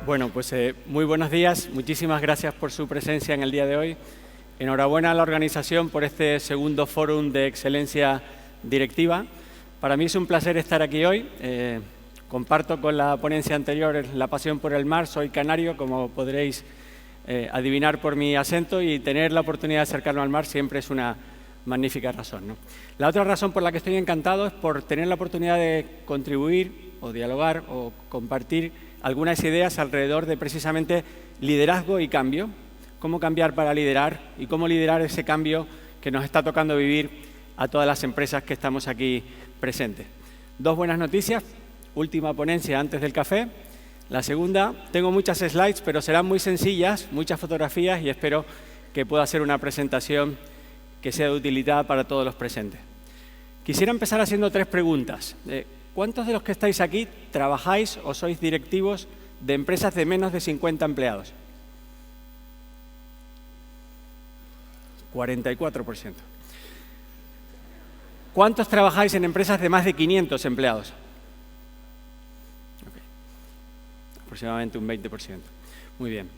Bueno, pues muy buenos días. Muchísimas gracias por su presencia en el día de hoy. Enhorabuena a la organización por este segundo Fórum de Excelencia Directiva. Para mí es un placer estar aquí hoy. Comparto con la ponencia anterior la pasión por el mar. Soy canario, como podréis adivinar por mi acento, y tener la oportunidad de acercarme al mar siempre es una magnífica razón, ¿no? La otra razón por la que estoy encantado es por tener la oportunidad de contribuir o dialogar o compartir algunas ideas alrededor de precisamente liderazgo y cambio, cómo cambiar para liderar y cómo liderar ese cambio que nos está tocando vivir a todas las empresas que estamos aquí presentes. Dos buenas noticias, última ponencia antes del café. La segunda, tengo muchas slides, pero serán muy sencillas, muchas fotografías, y espero que pueda ser una presentación que sea de utilidad para todos los presentes. Quisiera empezar haciendo tres preguntas. ¿Cuántos de los que estáis aquí trabajáis o sois directivos de empresas de menos de 50 empleados? 44%. ¿Cuántos trabajáis en empresas de más de 500 empleados? Okay. Aproximadamente un 20%. Muy bien.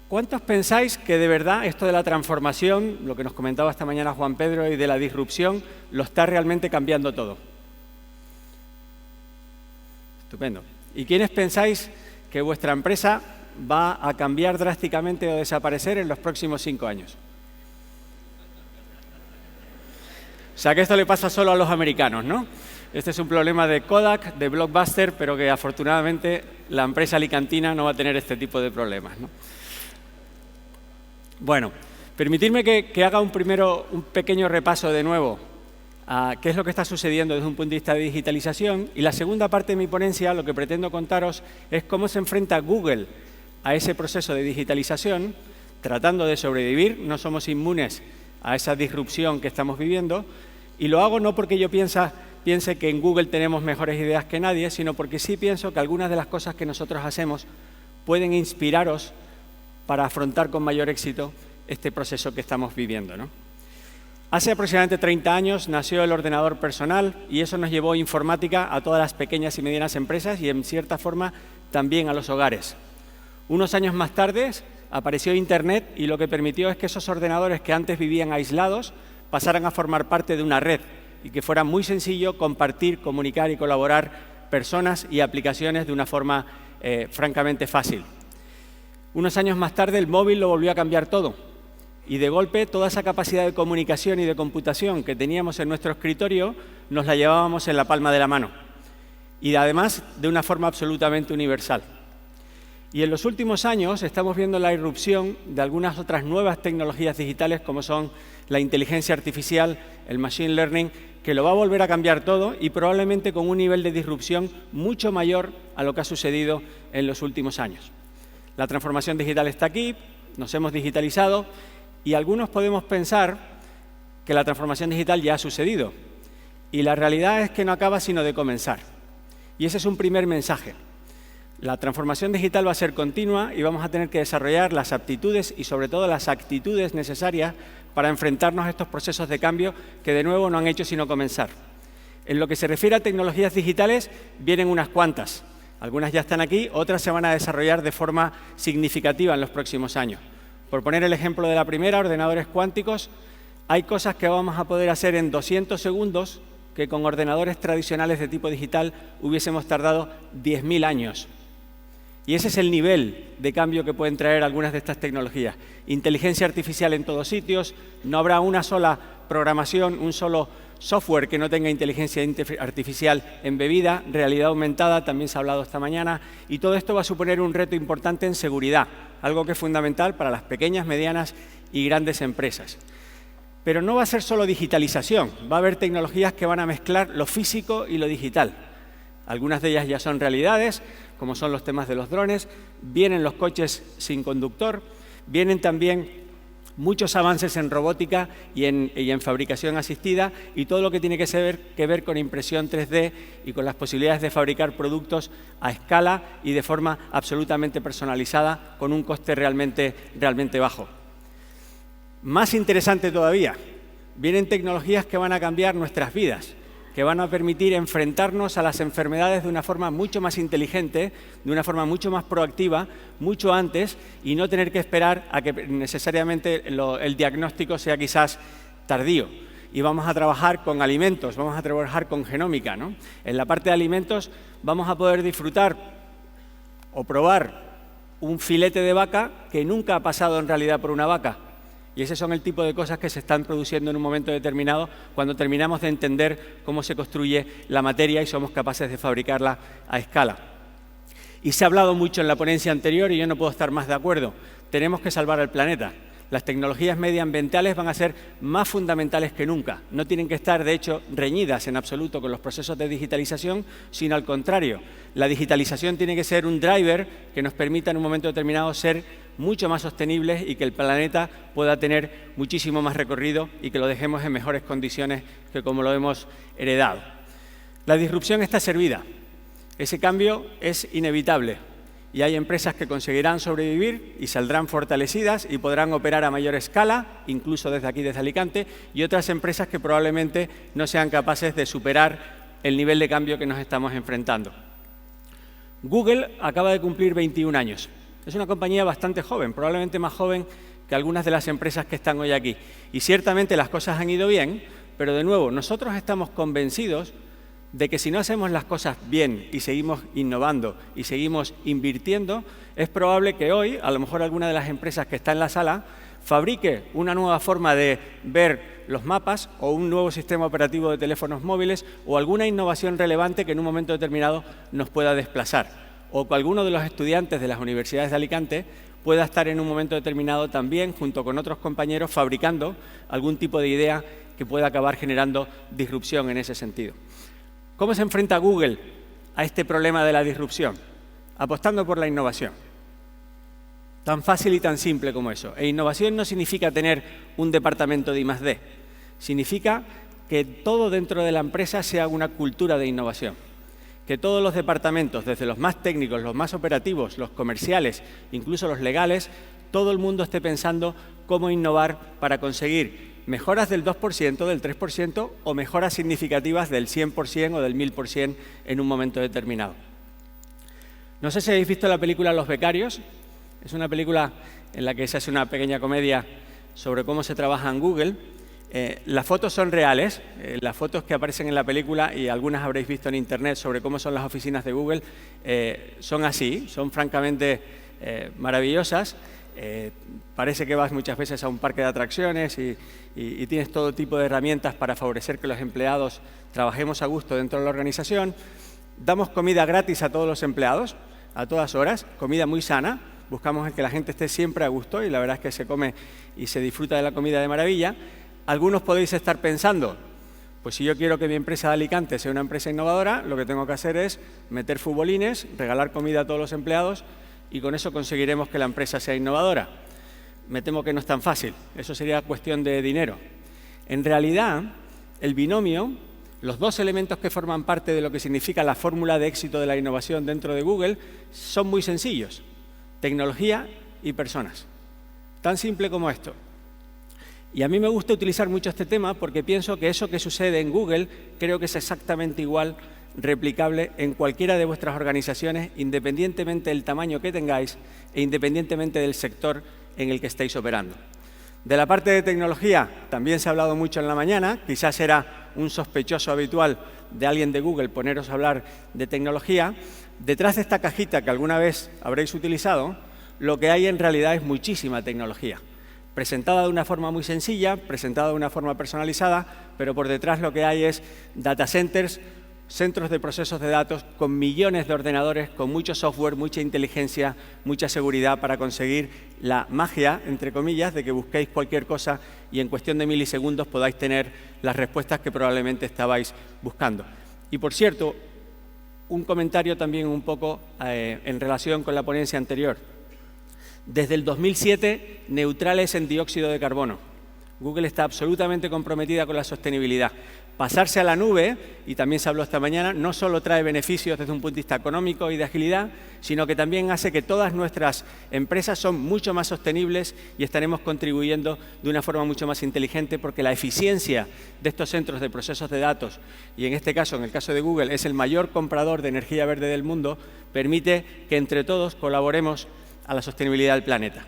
¿Cuántos pensáis que de verdad esto de la transformación, lo que nos comentaba esta mañana Juan Pedro, y de la disrupción, lo está realmente cambiando todo? Estupendo. ¿Y quiénes pensáis que vuestra empresa va a cambiar drásticamente o desaparecer en los próximos 5 años? O sea, que esto le pasa solo a los americanos, ¿no? Este es un problema de Kodak, de Blockbuster, pero que afortunadamente la empresa alicantina no va a tener este tipo de problemas, ¿no? Bueno, permitidme que haga un pequeño repaso de nuevo a qué es lo que está sucediendo desde un punto de vista de digitalización, y la segunda parte de mi ponencia, lo que pretendo contaros es cómo se enfrenta Google a ese proceso de digitalización, tratando de sobrevivir. No somos inmunes a esa disrupción que estamos viviendo, y lo hago no porque yo piense que en Google tenemos mejores ideas que nadie, sino porque sí pienso que algunas de las cosas que nosotros hacemos pueden inspiraros para afrontar con mayor éxito este proceso que estamos viviendo, ¿no? Hace aproximadamente 30 años nació el ordenador personal, y eso nos llevó informática a todas las pequeñas y medianas empresas y, en cierta forma, también a los hogares. Unos años más tarde apareció Internet, y lo que permitió es que esos ordenadores que antes vivían aislados pasaran a formar parte de una red y que fuera muy sencillo compartir, comunicar y colaborar personas y aplicaciones de una forma francamente fácil. Unos años más tarde el móvil lo volvió a cambiar todo. Y de golpe toda esa capacidad de comunicación y de computación que teníamos en nuestro escritorio nos la llevábamos en la palma de la mano. Y además de una forma absolutamente universal. Y en los últimos años estamos viendo la irrupción de algunas otras nuevas tecnologías digitales, como son la inteligencia artificial, el machine learning, que lo va a volver a cambiar todo, y probablemente con un nivel de disrupción mucho mayor a lo que ha sucedido en los últimos años. La transformación digital está aquí, nos hemos digitalizado, y algunos podemos pensar que la transformación digital ya ha sucedido. Y la realidad es que no acaba sino de comenzar. Y ese es un primer mensaje. La transformación digital va a ser continua y vamos a tener que desarrollar las aptitudes y sobre todo las actitudes necesarias para enfrentarnos a estos procesos de cambio que de nuevo no han hecho sino comenzar. En lo que se refiere a tecnologías digitales, vienen unas cuantas. Algunas ya están aquí, otras se van a desarrollar de forma significativa en los próximos años. Por poner el ejemplo de la primera, ordenadores cuánticos, hay cosas que vamos a poder hacer en 200 segundos que con ordenadores tradicionales de tipo digital hubiésemos tardado 10.000 años. Y ese es el nivel de cambio que pueden traer algunas de estas tecnologías. Inteligencia artificial en todos sitios, no habrá una sola programación, un solo software que no tenga inteligencia artificial embebida, realidad aumentada, también se ha hablado esta mañana, y todo esto va a suponer un reto importante en seguridad, algo que es fundamental para las pequeñas, medianas y grandes empresas. Pero no va a ser solo digitalización, va a haber tecnologías que van a mezclar lo físico y lo digital. Algunas de ellas ya son realidades, como son los temas de los drones, vienen los coches sin conductor, vienen también muchos avances en robótica y en fabricación asistida, y todo lo que tiene que ver con impresión 3D y con las posibilidades de fabricar productos a escala y de forma absolutamente personalizada con un coste realmente bajo. Más interesante todavía, vienen tecnologías que van a cambiar nuestras vidas, que van a permitir enfrentarnos a las enfermedades de una forma mucho más inteligente, de una forma mucho más proactiva, mucho antes, y no tener que esperar a que necesariamente el diagnóstico sea quizás tardío. Y vamos a trabajar con alimentos, vamos a trabajar con genómica, ¿no? En la parte de alimentos vamos a poder disfrutar o probar un filete de vaca que nunca ha pasado en realidad por una vaca. Y ese son el tipo de cosas que se están produciendo en un momento determinado cuando terminamos de entender cómo se construye la materia y somos capaces de fabricarla a escala. Y se ha hablado mucho en la ponencia anterior y yo no puedo estar más de acuerdo. Tenemos que salvar el planeta. Las tecnologías medioambientales van a ser más fundamentales que nunca. No tienen que estar, de hecho, reñidas en absoluto con los procesos de digitalización, sino al contrario. La digitalización tiene que ser un driver que nos permita en un momento determinado ser mucho más sostenibles y que el planeta pueda tener muchísimo más recorrido y que lo dejemos en mejores condiciones que como lo hemos heredado. La disrupción está servida. Ese cambio es inevitable. Y hay empresas que conseguirán sobrevivir y saldrán fortalecidas y podrán operar a mayor escala, incluso desde aquí, desde Alicante, y otras empresas que probablemente no sean capaces de superar el nivel de cambio que nos estamos enfrentando. Google acaba de cumplir 21 años. Es una compañía bastante joven, probablemente más joven que algunas de las empresas que están hoy aquí. Y ciertamente las cosas han ido bien, pero de nuevo, nosotros estamos convencidos de que si no hacemos las cosas bien y seguimos innovando y seguimos invirtiendo, es probable que hoy, a lo mejor alguna de las empresas que está en la sala, fabrique una nueva forma de ver los mapas o un nuevo sistema operativo de teléfonos móviles o alguna innovación relevante que en un momento determinado nos pueda desplazar. O que alguno de los estudiantes de las universidades de Alicante pueda estar en un momento determinado también, junto con otros compañeros, fabricando algún tipo de idea que pueda acabar generando disrupción en ese sentido. ¿Cómo se enfrenta Google a este problema de la disrupción? Apostando por la innovación. Tan fácil y tan simple como eso. E innovación no significa tener un departamento de I+D. Significa que todo dentro de la empresa sea una cultura de innovación. Que todos los departamentos, desde los más técnicos, los más operativos, los comerciales, incluso los legales, todo el mundo esté pensando cómo innovar para conseguir mejoras del 2%, del 3% o mejoras significativas del 100% o del 1000% en un momento determinado. No sé si habéis visto la película Los Becarios. Es una película en la que se hace una pequeña comedia sobre cómo se trabaja en Google. Las fotos son reales, las fotos que aparecen en la película y algunas habréis visto en Internet sobre cómo son las oficinas de Google, son así, son francamente maravillosas. Parece que vas muchas veces a un parque de atracciones y tienes todo tipo de herramientas para favorecer que los empleados trabajemos a gusto dentro de la organización. Damos comida gratis a todos los empleados, a todas horas, comida muy sana. Buscamos que la gente esté siempre a gusto y la verdad es que se come y se disfruta de la comida de maravilla. Algunos podéis estar pensando, pues si yo quiero que mi empresa de Alicante sea una empresa innovadora, lo que tengo que hacer es meter futbolines, regalar comida a todos los empleados y con eso conseguiremos que la empresa sea innovadora. Me temo que no es tan fácil, eso sería cuestión de dinero. En realidad, el binomio, los dos elementos que forman parte de lo que significa la fórmula de éxito de la innovación dentro de Google, son muy sencillos. Tecnología y personas. Tan simple como esto. Y a mí me gusta utilizar mucho este tema porque pienso que eso que sucede en Google creo que es exactamente igual replicable en cualquiera de vuestras organizaciones, independientemente del tamaño que tengáis e independientemente del sector en el que estéis operando. De la parte de tecnología también se ha hablado mucho en la mañana, quizás era un sospechoso habitual de alguien de Google poneros a hablar de tecnología. Detrás de esta cajita que alguna vez habréis utilizado, lo que hay en realidad es muchísima tecnología. Presentada de una forma muy sencilla, presentada de una forma personalizada, pero por detrás lo que hay es data centers, centros de procesos de datos con millones de ordenadores, con mucho software, mucha inteligencia, mucha seguridad para conseguir la magia, entre comillas, de que busquéis cualquier cosa y en cuestión de milisegundos podáis tener las respuestas que probablemente estabais buscando. Y por cierto, un comentario también un poco en relación con la ponencia anterior. Desde el 2007, neutrales en dióxido de carbono. Google está absolutamente comprometida con la sostenibilidad. Pasarse a la nube, y también se habló esta mañana, no solo trae beneficios desde un punto de vista económico y de agilidad, sino que también hace que todas nuestras empresas son mucho más sostenibles y estaremos contribuyendo de una forma mucho más inteligente, porque la eficiencia de estos centros de procesos de datos, y en este caso, en el caso de Google, es el mayor comprador de energía verde del mundo, permite que entre todos colaboremos a la sostenibilidad del planeta.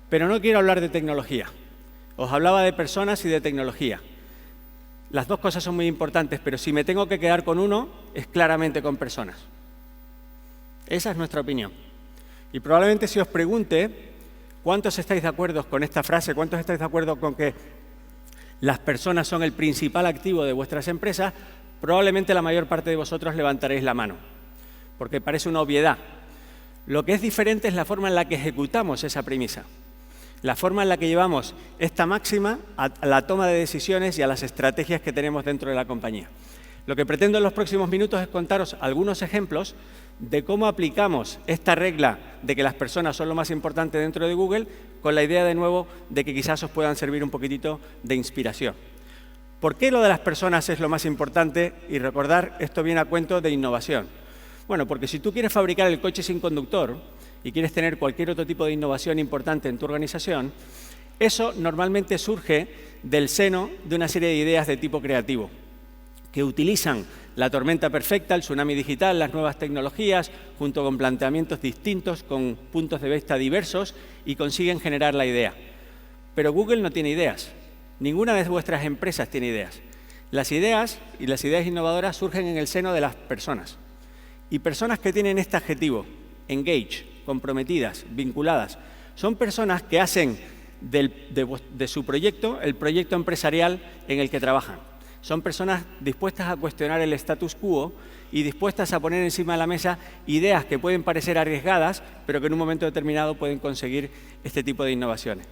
Pero no quiero hablar de tecnología. Os hablaba de personas y de tecnología. Las dos cosas son muy importantes, pero si me tengo que quedar con uno, es claramente con personas. Esa es nuestra opinión. Y probablemente si os pregunte cuántos estáis de acuerdo con esta frase, cuántos estáis de acuerdo con que las personas son el principal activo de vuestras empresas, probablemente la mayor parte de vosotros levantaréis la mano, porque parece una obviedad. Lo que es diferente es la forma en la que ejecutamos esa premisa. La forma en la que llevamos esta máxima a la toma de decisiones y a las estrategias que tenemos dentro de la compañía. Lo que pretendo en los próximos minutos es contaros algunos ejemplos de cómo aplicamos esta regla de que las personas son lo más importante dentro de Google, con la idea de nuevo de que quizás os puedan servir un poquitito de inspiración. ¿Por qué lo de las personas es lo más importante? Y recordar, esto viene a cuento de innovación. Bueno, porque si tú quieres fabricar el coche sin conductor y quieres tener cualquier otro tipo de innovación importante en tu organización, eso normalmente surge del seno de una serie de ideas de tipo creativo, que utilizan la tormenta perfecta, el tsunami digital, las nuevas tecnologías, junto con planteamientos distintos, con puntos de vista diversos, y consiguen generar la idea. Pero Google no tiene ideas. Ninguna de vuestras empresas tiene ideas. Las ideas y las ideas innovadoras surgen en el seno de las personas. Y personas que tienen este adjetivo, engage, comprometidas, vinculadas, son personas que hacen de su proyecto el proyecto empresarial en el que trabajan. Son personas dispuestas a cuestionar el status quo y dispuestas a poner encima de la mesa ideas que pueden parecer arriesgadas, pero que en un momento determinado pueden conseguir este tipo de innovaciones.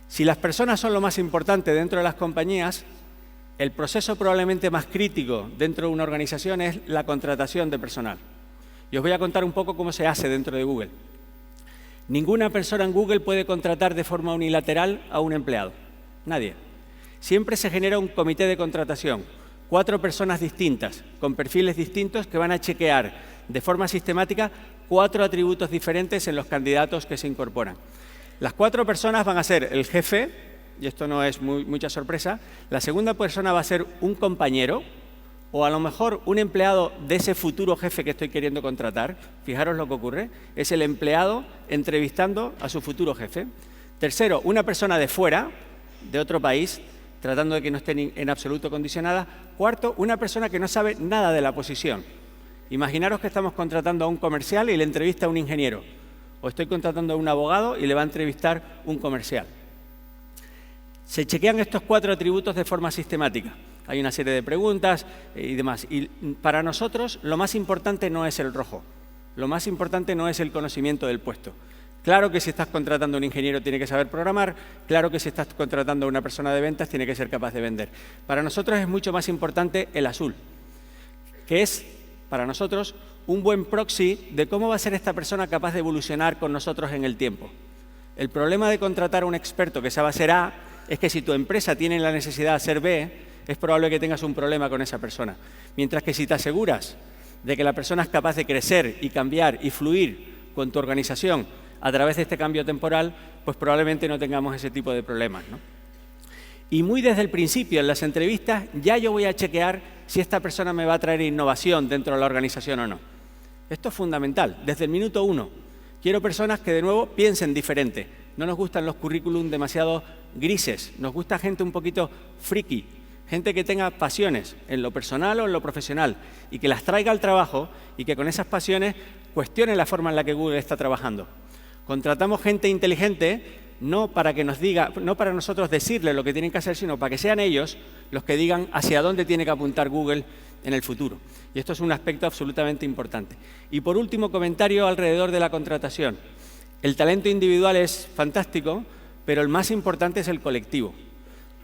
Si las personas son lo más importante dentro de las compañías, el proceso probablemente más crítico dentro de una organización es la contratación de personal. Y os voy a contar un poco cómo se hace dentro de Google. Ninguna persona en Google puede contratar de forma unilateral a un empleado. Nadie. Siempre se genera un comité de contratación. 4 personas distintas, con perfiles distintos, que van a chequear de forma sistemática 4 atributos diferentes en los candidatos que se incorporan. Las 4 personas van a ser el jefe, y esto no es mucha sorpresa. La segunda persona va a ser un compañero, o a lo mejor un empleado de ese futuro jefe que estoy queriendo contratar. Fijaros lo que ocurre. Es el empleado entrevistando a su futuro jefe. Tercero, una persona de fuera, de otro país, tratando de que no esté en absoluto condicionada. Cuarto, una persona que no sabe nada de la posición. Imaginaros que estamos contratando a un comercial y le entrevista a un ingeniero. O estoy contratando a un abogado y le va a entrevistar un comercial. Se chequean estos 4 atributos de forma sistemática. Hay una serie de preguntas y demás. Y para nosotros lo más importante no es el rojo. Lo más importante no es el conocimiento del puesto. Claro que si estás contratando a un ingeniero tiene que saber programar. Claro que si estás contratando a una persona de ventas tiene que ser capaz de vender. Para nosotros es mucho más importante el azul, que es, para nosotros, un buen proxy de cómo va a ser esta persona capaz de evolucionar con nosotros en el tiempo. El problema de contratar a un experto que sabe hacer A es que si tu empresa tiene la necesidad de hacer B, es probable que tengas un problema con esa persona. Mientras que si te aseguras de que la persona es capaz de crecer y cambiar y fluir con tu organización a través de este cambio temporal, pues probablemente no tengamos ese tipo de problemas, ¿no? Y muy desde el principio, en las entrevistas, ya yo voy a chequear si esta persona me va a traer innovación dentro de la organización o no. Esto es fundamental, desde el minuto 1. Quiero personas que, de nuevo, piensen diferente. No nos gustan los currículum demasiado grises, nos gusta gente un poquito friki, gente que tenga pasiones en lo personal o en lo profesional y que las traiga al trabajo y que con esas pasiones cuestione la forma en la que Google está trabajando. Contratamos gente inteligente no para que nos diga, no para nosotros decirles lo que tienen que hacer, sino para que sean ellos los que digan hacia dónde tiene que apuntar Google en el futuro. Y esto es un aspecto absolutamente importante. Y por último, comentario alrededor de la contratación. El talento individual es fantástico, pero el más importante es el colectivo.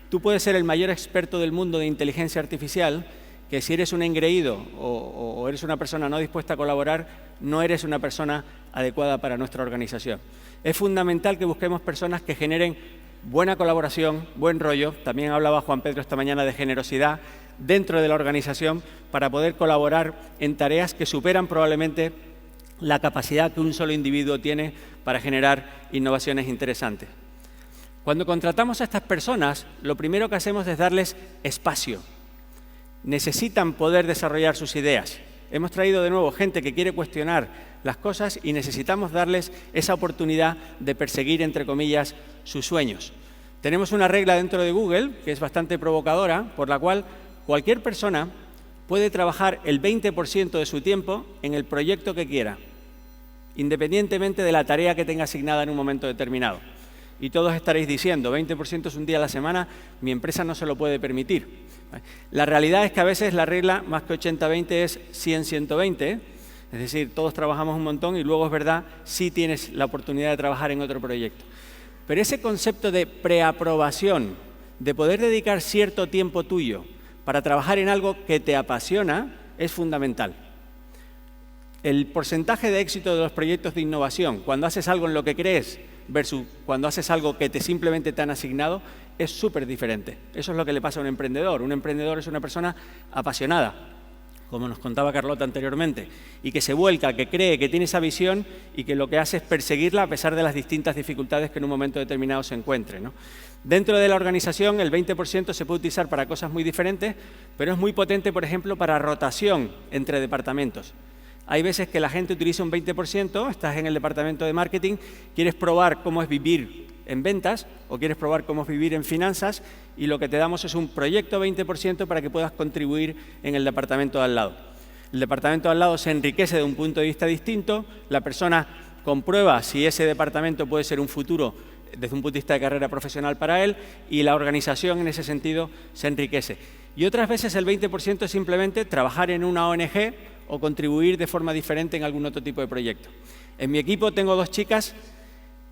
Tú puedes ser el mayor experto del mundo de inteligencia artificial, que si eres un engreído o eres una persona no dispuesta a colaborar, no eres una persona adecuada para nuestra organización. Es fundamental que busquemos personas que generen buena colaboración, buen rollo. También hablaba Juan Pedro esta mañana de generosidad dentro de la organización para poder colaborar en tareas que superan probablemente la capacidad que un solo individuo tiene para generar innovaciones interesantes. Cuando contratamos a estas personas, lo primero que hacemos es darles espacio. Necesitan poder desarrollar sus ideas. Hemos traído de nuevo gente que quiere cuestionar las cosas y necesitamos darles esa oportunidad de perseguir, entre comillas, sus sueños. Tenemos una regla dentro de Google, que es bastante provocadora, por la cual cualquier persona puede trabajar el 20% de su tiempo en el proyecto que quiera, independientemente de la tarea que tenga asignada en un momento determinado. Y todos estaréis diciendo, 20% es un día a la semana, mi empresa no se lo puede permitir. La realidad es que a veces la regla, más que 80-20, es 100-120, es decir, todos trabajamos un montón y luego es verdad, sí tienes la oportunidad de trabajar en otro proyecto. Pero ese concepto de preaprobación, de poder dedicar cierto tiempo tuyo para trabajar en algo que te apasiona, es fundamental. El porcentaje de éxito de los proyectos de innovación, cuando haces algo en lo que crees versus cuando haces algo que simplemente te han asignado, es súper diferente. Eso es lo que le pasa a un emprendedor. Un emprendedor es una persona apasionada, como nos contaba Carlota anteriormente, y que se vuelca, que cree, que tiene esa visión y que lo que hace es perseguirla a pesar de las distintas dificultades que en un momento determinado se encuentre, ¿no? Dentro de la organización, el 20% se puede utilizar para cosas muy diferentes, pero es muy potente, por ejemplo, para rotación entre departamentos. Hay veces que la gente utiliza un 20%, estás en el departamento de marketing, quieres probar cómo es vivir en ventas o quieres probar cómo es vivir en finanzas y lo que te damos es un proyecto 20% para que puedas contribuir en el departamento de al lado. El departamento de al lado se enriquece de un punto de vista distinto, la persona comprueba si ese departamento puede ser un futuro desde un punto de vista de carrera profesional para él y la organización en ese sentido se enriquece. Y otras veces el 20% es simplemente trabajar en una ONG o contribuir de forma diferente en algún otro tipo de proyecto. En mi equipo tengo 2 chicas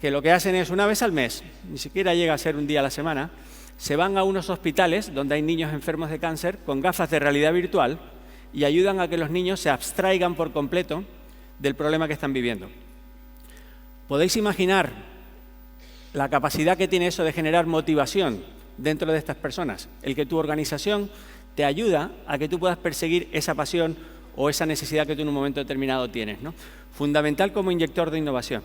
que lo que hacen es una vez al mes, ni siquiera llega a ser un día a la semana, se van a unos hospitales donde hay niños enfermos de cáncer con gafas de realidad virtual y ayudan a que los niños se abstraigan por completo del problema que están viviendo. ¿Podéis imaginar la capacidad que tiene eso de generar motivación dentro de estas personas? El que tu organización te ayuda a que tú puedas perseguir esa pasión o esa necesidad que tú en un momento determinado tienes, ¿no? Fundamental como inyector de innovación.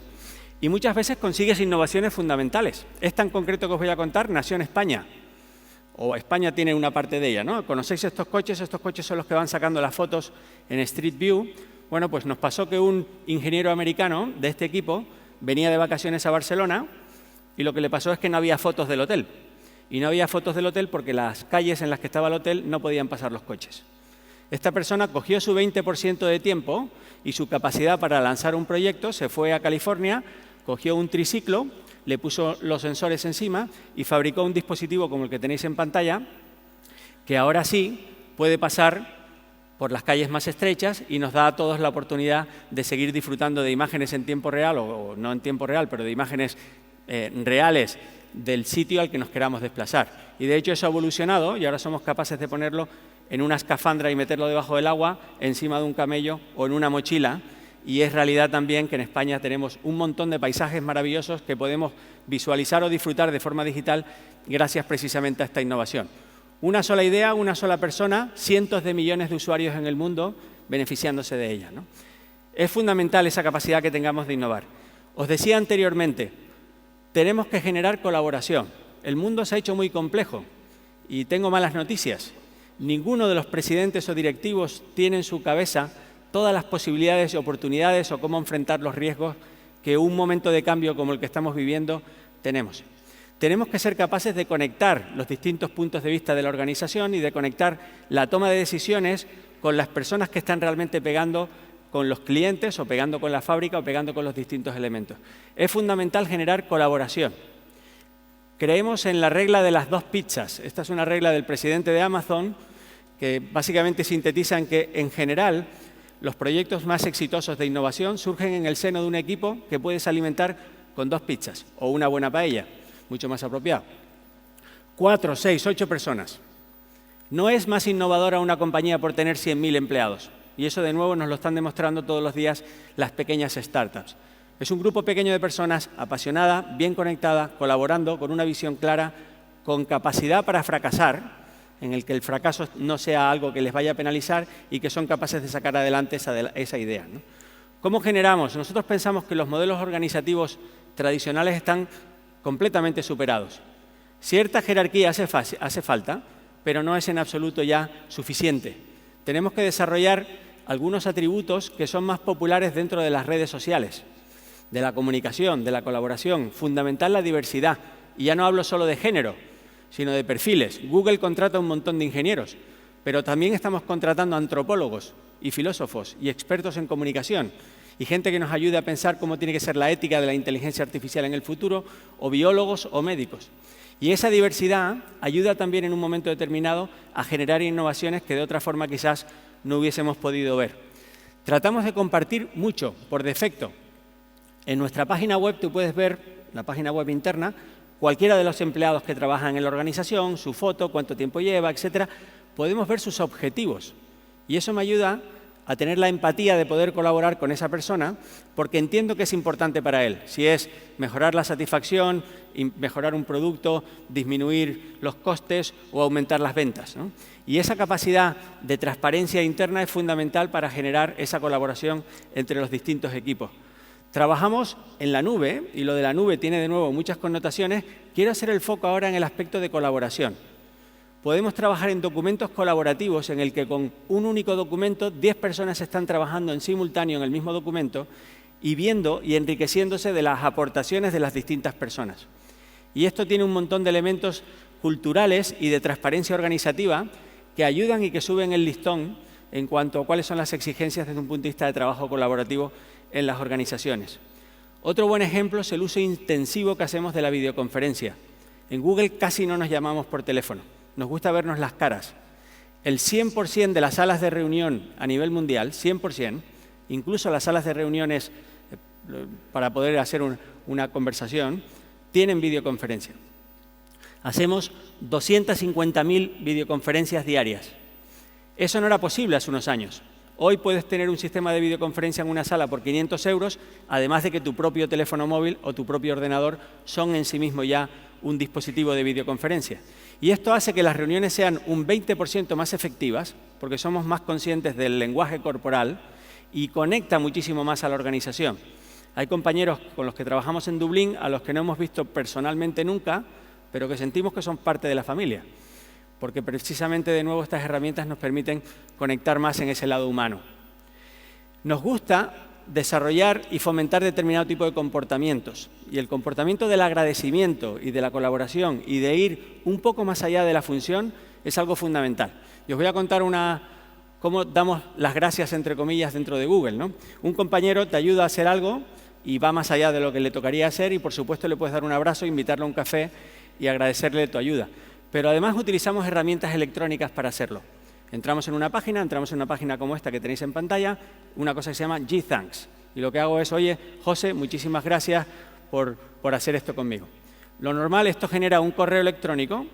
Y muchas veces consigues innovaciones fundamentales. Esta en concreto que os voy a contar nació en España, o España tiene una parte de ella, ¿no? ¿Conocéis estos coches? Estos coches son los que van sacando las fotos en Street View. Bueno, pues nos pasó que un ingeniero americano de este equipo venía de vacaciones a Barcelona y lo que le pasó es que no había fotos del hotel. Y no había fotos del hotel porque las calles en las que estaba el hotel no podían pasar los coches. Esta persona cogió su 20% de tiempo y su capacidad para lanzar un proyecto, se fue a California, cogió un triciclo, le puso los sensores encima y fabricó un dispositivo como el que tenéis en pantalla, que ahora sí puede pasar por las calles más estrechas y nos da a todos la oportunidad de seguir disfrutando de imágenes en tiempo real, o no en tiempo real, pero de imágenes reales del sitio al que nos queramos desplazar. Y de hecho eso ha evolucionado y ahora somos capaces de ponerlo en una escafandra y meterlo debajo del agua, encima de un camello o en una mochila. Y es realidad también que en España tenemos un montón de paisajes maravillosos que podemos visualizar o disfrutar de forma digital gracias precisamente a esta innovación. Una sola idea, una sola persona, cientos de millones de usuarios en el mundo beneficiándose de ella, ¿no? Es fundamental esa capacidad que tengamos de innovar. Os decía anteriormente, tenemos que generar colaboración. El mundo se ha hecho muy complejo y tengo malas noticias. Ninguno de los presidentes o directivos tiene en su cabeza todas las posibilidades y oportunidades o cómo enfrentar los riesgos que un momento de cambio como el que estamos viviendo tenemos. Tenemos que ser capaces de conectar los distintos puntos de vista de la organización y de conectar la toma de decisiones con las personas que están realmente pegando con los clientes o pegando con la fábrica o pegando con los distintos elementos. Es fundamental generar colaboración. Creemos en la regla de las 2 pizzas. Esta es una regla del presidente de Amazon que básicamente sintetiza en que, en general, los proyectos más exitosos de innovación surgen en el seno de un equipo que puedes alimentar con 2 pizzas o una buena paella, mucho más apropiado. 4, 6, 8 personas. No es más innovadora una compañía por tener 100.000 empleados. Y eso, de nuevo, nos lo están demostrando todos los días las pequeñas startups. Es un grupo pequeño de personas apasionadas, bien conectadas, colaborando, con una visión clara, con capacidad para fracasar, en el que el fracaso no sea algo que les vaya a penalizar y que son capaces de sacar adelante esa idea, ¿no? ¿Cómo generamos? Nosotros pensamos que los modelos organizativos tradicionales están completamente superados. Cierta jerarquía hace falta, pero no es en absoluto ya suficiente. Tenemos que desarrollar algunos atributos que son más populares dentro de las redes sociales, de la comunicación, de la colaboración, fundamental la diversidad. Y ya no hablo solo de género, sino de perfiles. Google contrata un montón de ingenieros, pero también estamos contratando antropólogos y filósofos y expertos en comunicación y gente que nos ayude a pensar cómo tiene que ser la ética de la inteligencia artificial en el futuro, o biólogos o médicos. Y esa diversidad ayuda también en un momento determinado a generar innovaciones que de otra forma quizás no hubiésemos podido ver. Tratamos de compartir mucho por defecto. En nuestra página web tú puedes ver, la página web interna, cualquiera de los empleados que trabajan en la organización, su foto, cuánto tiempo lleva, etcétera. Podemos ver sus objetivos y eso me ayuda a tener la empatía de poder colaborar con esa persona porque entiendo que es importante para él. Si es mejorar la satisfacción, mejorar un producto, disminuir los costes o aumentar las ventas, ¿no? Y esa capacidad de transparencia interna es fundamental para generar esa colaboración entre los distintos equipos. Trabajamos en la nube, y lo de la nube tiene de nuevo muchas connotaciones. Quiero hacer el foco ahora en el aspecto de colaboración. Podemos trabajar en documentos colaborativos en el que con un único documento 10 personas están trabajando en simultáneo en el mismo documento y viendo y enriqueciéndose de las aportaciones de las distintas personas. Y esto tiene un montón de elementos culturales y de transparencia organizativa que ayudan y que suben el listón en cuanto a cuáles son las exigencias desde un punto de vista de trabajo colaborativo en las organizaciones. Otro buen ejemplo es el uso intensivo que hacemos de la videoconferencia. En Google casi no nos llamamos por teléfono, nos gusta vernos las caras. El 100% de las salas de reunión a nivel mundial, 100%, incluso las salas de reuniones para poder hacer una conversación, tienen videoconferencia. Hacemos 250.000 videoconferencias diarias. Eso no era posible hace unos años. Hoy puedes tener un sistema de videoconferencia en una sala por 500 €, además de que tu propio teléfono móvil o tu propio ordenador son en sí mismo ya un dispositivo de videoconferencia. Y esto hace que las reuniones sean un 20% más efectivas, porque somos más conscientes del lenguaje corporal y conecta muchísimo más a la organización. Hay compañeros con los que trabajamos en Dublín a los que no hemos visto personalmente nunca, pero que sentimos que son parte de la familia, porque precisamente de nuevo estas herramientas nos permiten conectar más en ese lado humano. Nos gusta desarrollar y fomentar determinado tipo de comportamientos, y el comportamiento del agradecimiento y de la colaboración y de ir un poco más allá de la función es algo fundamental. Y os voy a contar cómo damos las gracias, entre comillas, dentro de Google, ¿no? Un compañero te ayuda a hacer algo y va más allá de lo que le tocaría hacer y, por supuesto, le puedes dar un abrazo, invitarle a un café y agradecerle tu ayuda. Pero además utilizamos herramientas electrónicas para hacerlo. Entramos en una página como esta que tenéis en pantalla, una cosa que se llama G-Thanks. Y lo que hago es, oye, José, muchísimas gracias por hacer esto conmigo. Lo normal, esto genera un correo electrónico,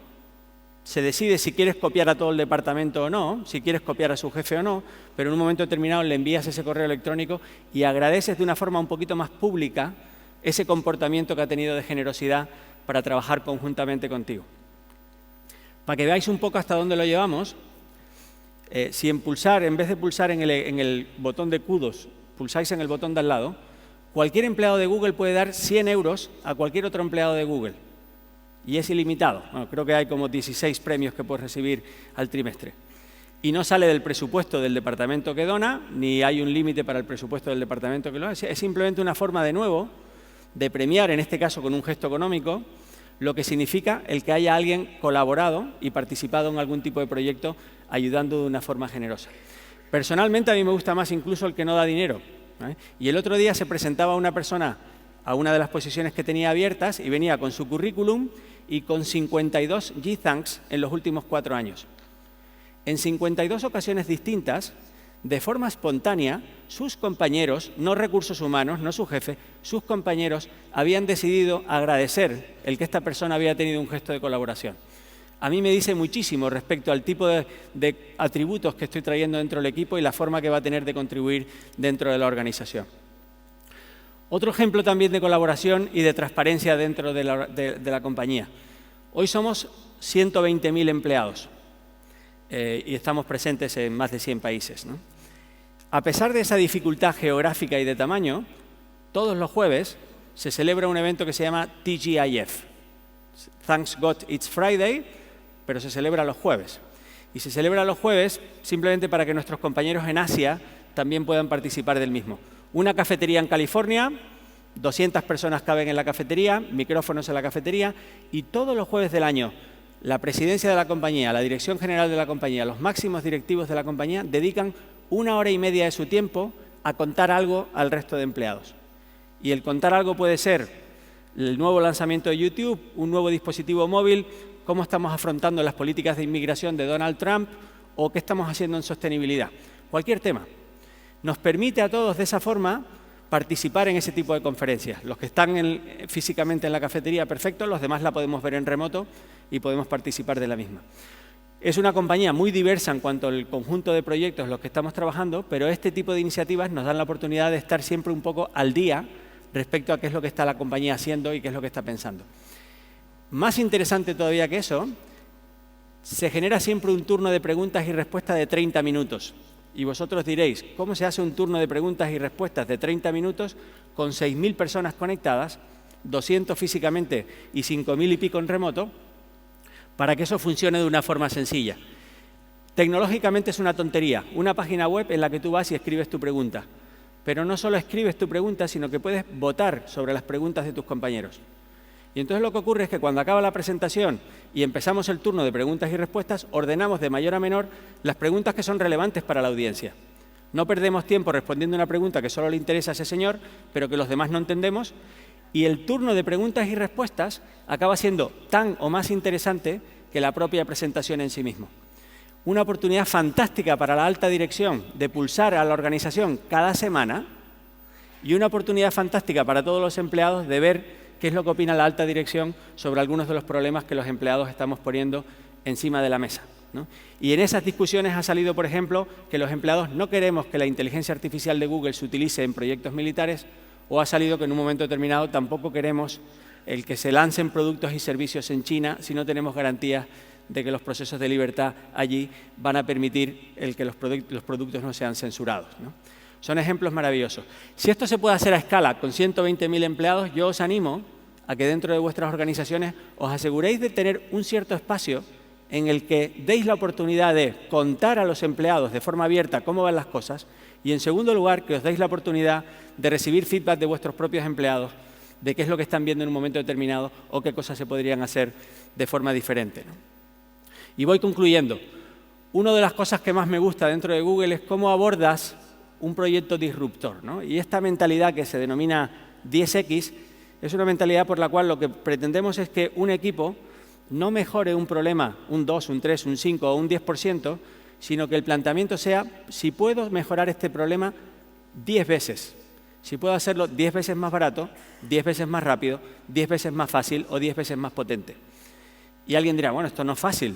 se decide si quieres copiar a todo el departamento o no, si quieres copiar a su jefe o no, pero en un momento determinado le envías ese correo electrónico y agradeces de una forma un poquito más pública ese comportamiento que ha tenido de generosidad para trabajar conjuntamente contigo. Para que veáis un poco hasta dónde lo llevamos, si en vez de pulsar en el botón de kudos, pulsáis en el botón de al lado, cualquier empleado de Google puede dar 100 € a cualquier otro empleado de Google. Y es ilimitado. Bueno, creo que hay como 16 premios que puedes recibir al trimestre. Y no sale del presupuesto del departamento que dona, ni hay un límite para el presupuesto del departamento que lo hace. Es simplemente una forma, de nuevo, de premiar, en este caso con un gesto económico, lo que significa el que haya alguien colaborado y participado en algún tipo de proyecto ayudando de una forma generosa. Personalmente, a mí me gusta más incluso el que no da dinero, ¿eh? Y el otro día se presentaba una persona a una de las posiciones que tenía abiertas y venía con su currículum y con 52 G-Thanks en los últimos 4 años. En 52 ocasiones distintas, de forma espontánea, sus compañeros, no recursos humanos, no su jefe, sus compañeros habían decidido agradecer el que esta persona había tenido un gesto de colaboración. A mí me dice muchísimo respecto al tipo de atributos que estoy trayendo dentro del equipo y la forma que va a tener de contribuir dentro de la organización. Otro ejemplo también de colaboración y de transparencia dentro de la compañía. Hoy somos 120.000 empleados y estamos presentes en más de 100 países, ¿no? A pesar de esa dificultad geográfica y de tamaño, todos los jueves se celebra un evento que se llama TGIF. Thanks God It's Friday, pero se celebra los jueves. Y se celebra los jueves simplemente para que nuestros compañeros en Asia también puedan participar del mismo. Una cafetería en California, 200 personas caben en la cafetería, micrófonos en la cafetería, y todos los jueves del año la presidencia de la compañía, la dirección general de la compañía, los máximos directivos de la compañía dedican 1 hora y media de su tiempo a contar algo al resto de empleados. Y el contar algo puede ser el nuevo lanzamiento de YouTube, un nuevo dispositivo móvil, cómo estamos afrontando las políticas de inmigración de Donald Trump o qué estamos haciendo en sostenibilidad. Cualquier tema. Nos permite a todos de esa forma participar en ese tipo de conferencias. Los que están físicamente en la cafetería, perfecto, los demás la podemos ver en remoto y podemos participar de la misma. Es una compañía muy diversa en cuanto al conjunto de proyectos en los que estamos trabajando, pero este tipo de iniciativas nos dan la oportunidad de estar siempre un poco al día respecto a qué es lo que está la compañía haciendo y qué es lo que está pensando. Más interesante todavía que eso, se genera siempre un turno de preguntas y respuestas de 30 minutos. Y vosotros diréis, ¿cómo se hace un turno de preguntas y respuestas de 30 minutos con 6.000 personas conectadas, 200 físicamente y 5.000 y pico en remoto, para que eso funcione de una forma sencilla? Tecnológicamente es una tontería, una página web en la que tú vas y escribes tu pregunta. Pero no solo escribes tu pregunta, sino que puedes votar sobre las preguntas de tus compañeros. Y entonces lo que ocurre es que cuando acaba la presentación y empezamos el turno de preguntas y respuestas, ordenamos de mayor a menor las preguntas que son relevantes para la audiencia. No perdemos tiempo respondiendo una pregunta que solo le interesa a ese señor, pero que los demás no entendemos, y el turno de preguntas y respuestas acaba siendo tan o más interesante que la propia presentación en sí mismo. Una oportunidad fantástica para la alta dirección de pulsar a la organización cada semana y una oportunidad fantástica para todos los empleados de ver qué es lo que opina la alta dirección sobre algunos de los problemas que los empleados estamos poniendo encima de la mesa, ¿no? Y en esas discusiones ha salido, por ejemplo, que los empleados no queremos que la inteligencia artificial de Google se utilice en proyectos militares, o ha salido que en un momento determinado tampoco queremos el que se lancen productos y servicios en China si no tenemos garantías de que los procesos de libertad allí van a permitir el que los productos no sean censurados, ¿no? Son ejemplos maravillosos. Si esto se puede hacer a escala con 120.000 empleados, yo os animo a que dentro de vuestras organizaciones os aseguréis de tener un cierto espacio en el que deis la oportunidad de contar a los empleados de forma abierta cómo van las cosas y, en segundo lugar, que os deis la oportunidad de recibir feedback de vuestros propios empleados de qué es lo que están viendo en un momento determinado o qué cosas se podrían hacer de forma diferente, ¿no? Y voy concluyendo. Una de las cosas que más me gusta dentro de Google es cómo abordas un proyecto disruptor, ¿no? Y esta mentalidad que se denomina 10X es una mentalidad por la cual lo que pretendemos es que un equipo no mejore un problema un 2, un 3, un 5 o un 10%, sino que el planteamiento sea, si puedo mejorar este problema 10 veces, si puedo hacerlo 10 veces más barato, 10 veces más rápido, 10 veces más fácil o 10 veces más potente. Y alguien dirá, bueno, esto no es fácil.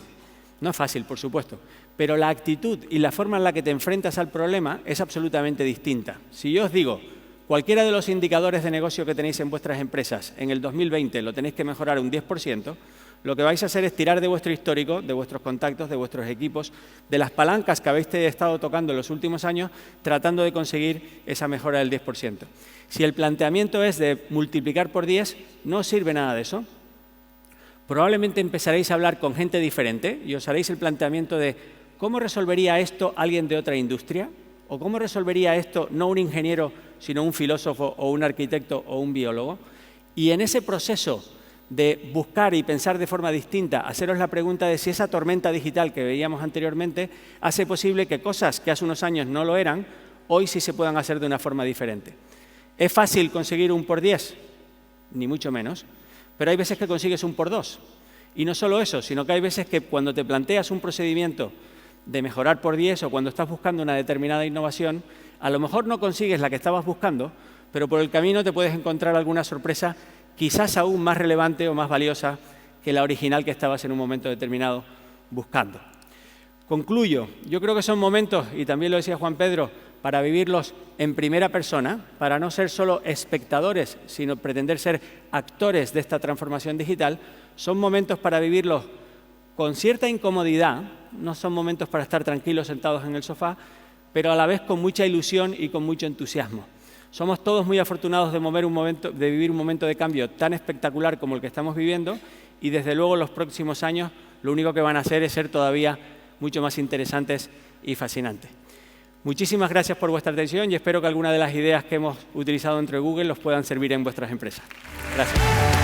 No es fácil, por supuesto, pero la actitud y la forma en la que te enfrentas al problema es absolutamente distinta. Si yo os digo, cualquiera de los indicadores de negocio que tenéis en vuestras empresas en el 2020 lo tenéis que mejorar un 10%, lo que vais a hacer es tirar de vuestro histórico, de vuestros contactos, de vuestros equipos, de las palancas que habéis estado tocando en los últimos años, tratando de conseguir esa mejora del 10%. Si el planteamiento es de multiplicar por 10, no os sirve nada de eso. Probablemente empezaréis a hablar con gente diferente y os haréis el planteamiento de ¿cómo resolvería esto alguien de otra industria? ¿O cómo resolvería esto no un ingeniero, sino un filósofo o un arquitecto o un biólogo? Y en ese proceso de buscar y pensar de forma distinta, haceros la pregunta de si esa tormenta digital que veíamos anteriormente hace posible que cosas que hace unos años no lo eran, hoy sí se puedan hacer de una forma diferente. ¿Es fácil conseguir un por 10? Ni mucho menos. Pero hay veces que consigues un por 2. Y no solo eso, sino que hay veces que cuando te planteas un procedimiento de mejorar por 10 o cuando estás buscando una determinada innovación, a lo mejor no consigues la que estabas buscando, pero por el camino te puedes encontrar alguna sorpresa quizás aún más relevante o más valiosa que la original que estabas en un momento determinado buscando. Concluyo. Yo creo que son momentos, y también lo decía Juan Pedro, para vivirlos en primera persona, para no ser solo espectadores, sino pretender ser actores de esta transformación digital, son momentos para vivirlos con cierta incomodidad, no son momentos para estar tranquilos sentados en el sofá, pero a la vez con mucha ilusión y con mucho entusiasmo. Somos todos muy afortunados de vivir un momento de cambio tan espectacular como el que estamos viviendo y desde luego los próximos años lo único que van a hacer es ser todavía mucho más interesantes y fascinantes. Muchísimas gracias por vuestra atención y espero que alguna de las ideas que hemos utilizado dentro de Google los puedan servir en vuestras empresas. Gracias.